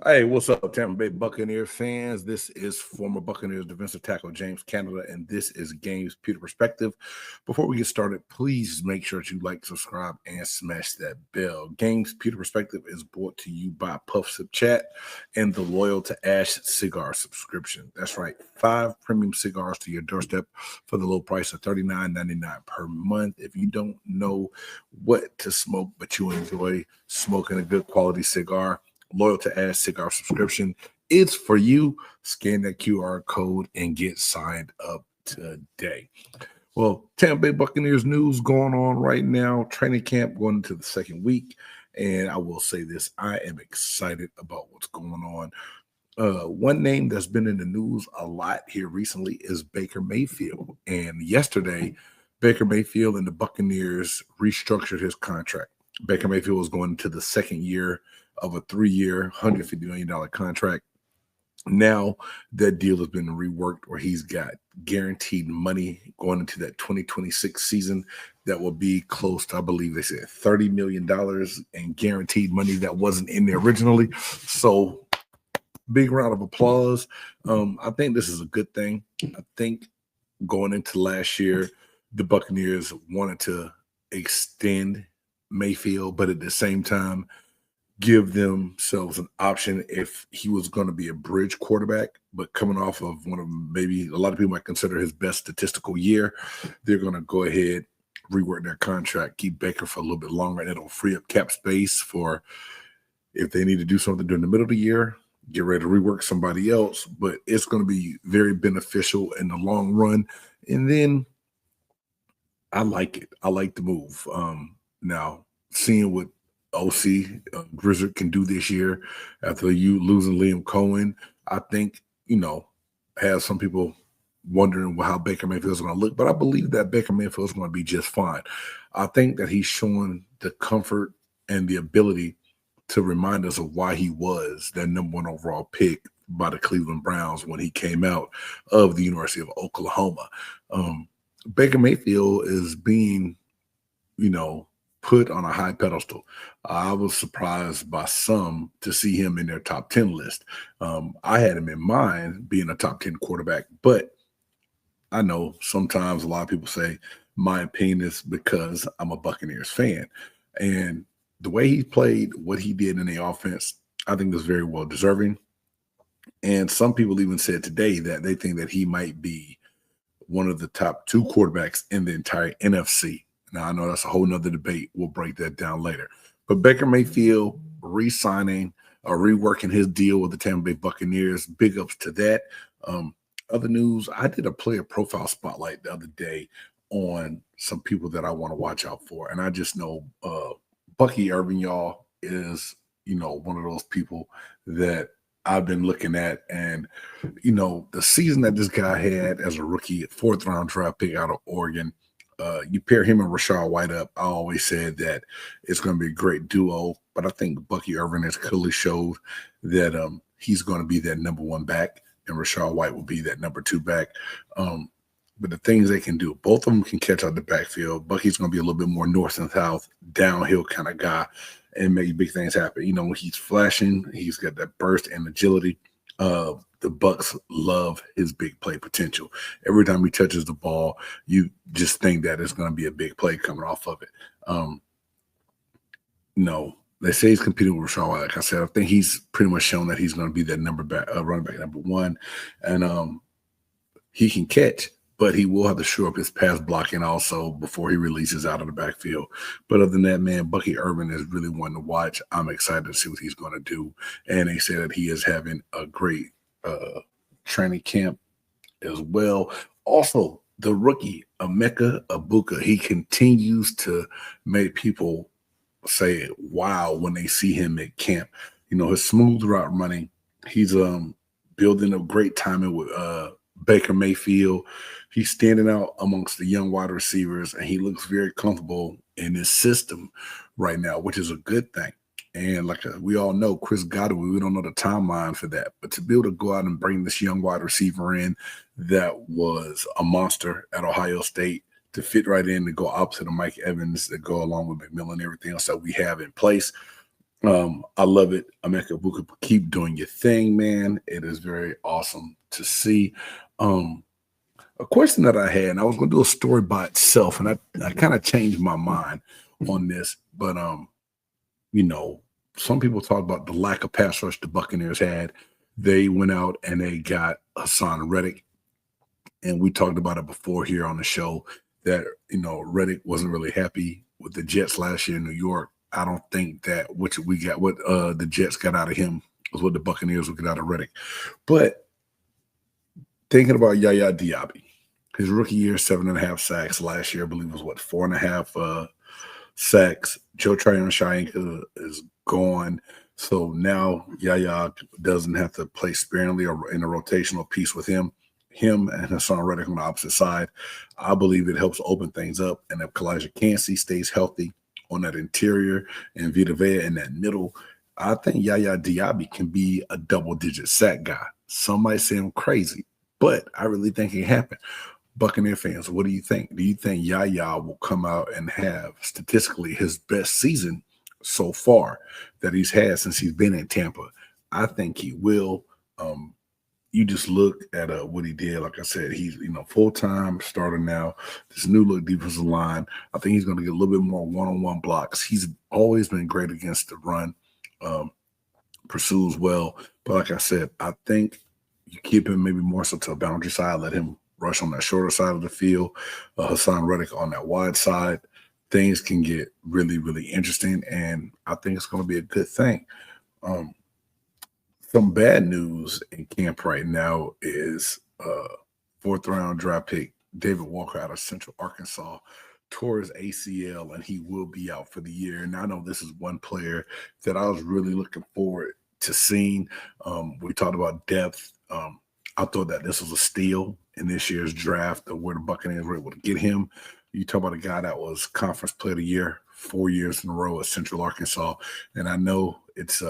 Hey, what's up, Tampa Bay Buccaneers fans? This is former Buccaneers defensive tackle James Canada, and this is Games Pewter Perspective. Before we get started, please make sure that you like, subscribe, and smash that bell. Games Pewter Perspective is brought to you by Puff Sip Chat and the Loyal to Ash cigar subscription. That's right, 5 premium cigars to your doorstep for the low price of $39.99 per month. If you don't know what to smoke, but you enjoy smoking a good quality cigar, Loyal to Ash cigar subscription is for you. Scan that QR code and get signed up today. Well, Tampa Bay Buccaneers news going on right now. Training camp going into the second week. And I will say this, I am excited about what's going on. One name that's been in the news a lot here recently is Baker Mayfield. And yesterday, Baker Mayfield and the Buccaneers restructured his contract. Baker Mayfield was going into the second year of a 3-year, $150 million contract. Now that deal has been reworked where he's got guaranteed money going into that 2026 season that will be close to, I believe they said, $30 million in guaranteed money that wasn't in there originally. So big round of applause. I think this is a good thing. I think going into last year, the Buccaneers wanted to extend Mayfield, but at the same time, give themselves an option if he was going to be a bridge quarterback, but coming off of one of maybe a lot of people might consider his best statistical year, they're going to go ahead, rework their contract, keep Baker for a little bit longer, and it'll free up cap space for if they need to do something during the middle of the year, get ready to rework somebody else. But it's going to be very beneficial in the long run. And then I like it. I like the move. Now, seeing what OC Grizzard can do this year after you losing Liam Cohen, I think, has some people wondering how Baker Mayfield is going to look, but I believe that Baker Mayfield is going to be just fine. I think that he's showing the comfort and the ability to remind us of why he was that number 1 overall pick by the Cleveland Browns when he came out of the University of Oklahoma. Baker Mayfield is being, put on a high pedestal. I was surprised by some to see him in their top 10 list. I had him in mind being a top 10 quarterback, but I know sometimes a lot of people say my opinion is because I'm a Buccaneers fan. And the way he played, what he did in the offense, I think is very well deserving. And some people even said today that they think that he might be one of the top 2 quarterbacks in the entire NFC. Now, I know that's a whole nother debate. We'll break that down later. But Baker Mayfield re-signing or reworking his deal with the Tampa Bay Buccaneers, big ups to that. Other news, I did a player profile spotlight the other day on some people that I want to watch out for. And I just know Bucky Irving, y'all, is, one of those people that I've been looking at. And, the season that this guy had as a rookie, 4th-round draft pick out of Oregon, you pair him and Rachaad White up. I always said that it's going to be a great duo, but I think Bucky Irving has clearly showed that he's going to be that number 1 back, and Rachaad White will be that number 2 back. But the things they can do, both of them can catch out the backfield. Bucky's going to be a little bit more north and south, downhill kind of guy and make big things happen. When he's flashing, he's got that burst and agility. The Bucs love his big play potential. Every time he touches the ball, you just think that it's going to be a big play coming off of it. No, they say he's competing with Rachaad White. Like I said, I think he's pretty much shown that he's going to be that running back number 1, and he can catch, but he will have to shore up his pass blocking also before he releases out of the backfield. But other than that, man, Bucky Irving is really one to watch. I'm excited to see what he's going to do, and they say that he is having a great training camp as well. Also, the rookie Emeka Egbuka, he continues to make people say wow when they see him at camp. His smooth route running, he's building a great timing with Baker Mayfield. He's standing out amongst the young wide receivers, and he looks very comfortable in his system right now, which is a good thing. And like we all know, Chris Godwin, we don't know the timeline for that. But to be able to go out and bring this young wide receiver in that was a monster at Ohio State, to fit right in, to go opposite of Mike Evans, to go along with McMillan and everything else that we have in place, I love it. Emeka Egbuka, keep doing your thing, man. It is very awesome to see. A question that I had, and I was going to do a story by itself, and I kind of changed my mind on this, but you know, some people talk about the lack of pass rush the Buccaneers had. They went out and they got Hassan Reddick, and we talked about it before here on the show that Reddick wasn't really happy with the Jets last year in New York. I don't think that what the Jets got out of him was what the Buccaneers would get out of Reddick. But thinking about Yaya Diaby, his rookie year, 7.5 sacks. Last year, I believe, was 4.5 sacks. Joe Tryon-Shoyinka is gone. So now Yaya doesn't have to play sparingly or in a rotational piece with him. Him and Hassan Reddick on the opposite side. I believe it helps open things up. And if Kalijah Kancey stays healthy on that interior and Vita Vea in that middle, I think Yaya Diaby can be a double-digit sack guy. Some might say I'm crazy, but I really think it can happen. Buccaneer fans, what do you think? Do you think Yaya will come out and have statistically his best season so far that he's had since he's been in Tampa? I think he will. You just look at what he did. Like I said, he's full-time starter now. This new look defensive line. I think he's going to get a little bit more one-on-one blocks. He's always been great against the run. Pursues well, but like I said, I think you keep him maybe more so to a boundary side. Let him rush on that shorter side of the field. Hassan Reddick on that wide side. Things can get really, really interesting, and I think it's going to be a good thing. Some bad news in camp right now is 4th-round draft pick David Walker out of Central Arkansas tore his ACL, and he will be out for the year. And I know this is one player that I was really looking forward to seeing. We talked about depth. I thought that this was a steal in this year's draft of where the Buccaneers were able to get him. You talk about a guy that was Conference Player of the Year 4 years in a row at Central Arkansas. And I know it's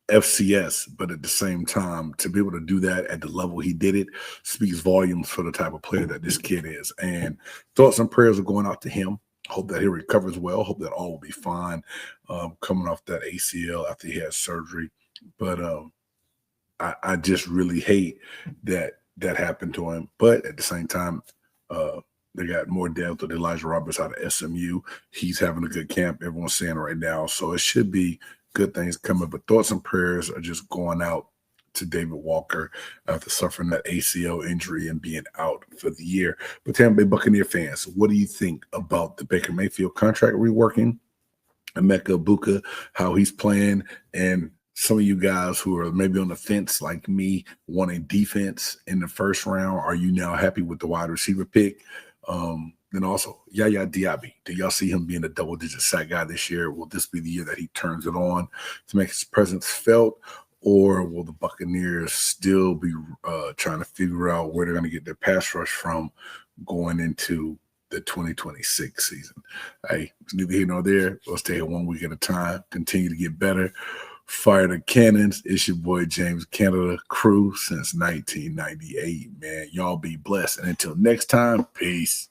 FCS, but at the same time, to be able to do that at the level he did it speaks volumes for the type of player that this kid is. And thoughts and prayers are going out to him. Hope that he recovers well. Hope that all will be fine coming off that ACL after he had surgery. But I just really hate that happened to him. But at the same time, they got more depth with Elijah Roberts out of SMU. He's having a good camp. Everyone's saying right now. So it should be good things coming, but thoughts and prayers are just going out to David Walker after suffering that ACL injury and being out for the year. But Tampa Bay Buccaneer fans, what do you think about the Baker Mayfield contract reworking? Emeka Egbuka, how he's playing, and some of you guys who are maybe on the fence like me, wanting defense in the first round, are you now happy with the wide receiver pick? Then also, Yaya Diaby, do y'all see him being a double-digit sack guy this year? Will this be the year that he turns it on to make his presence felt? Or will the Buccaneers still be trying to figure out where they're going to get their pass rush from going into the 2026 season? Hey, it's neither here nor there. Let's take it 1 week at a time, continue to get better. Fire the cannons. It's your boy James Canada, crew since 1998, man. Y'all be blessed. And until next time, peace.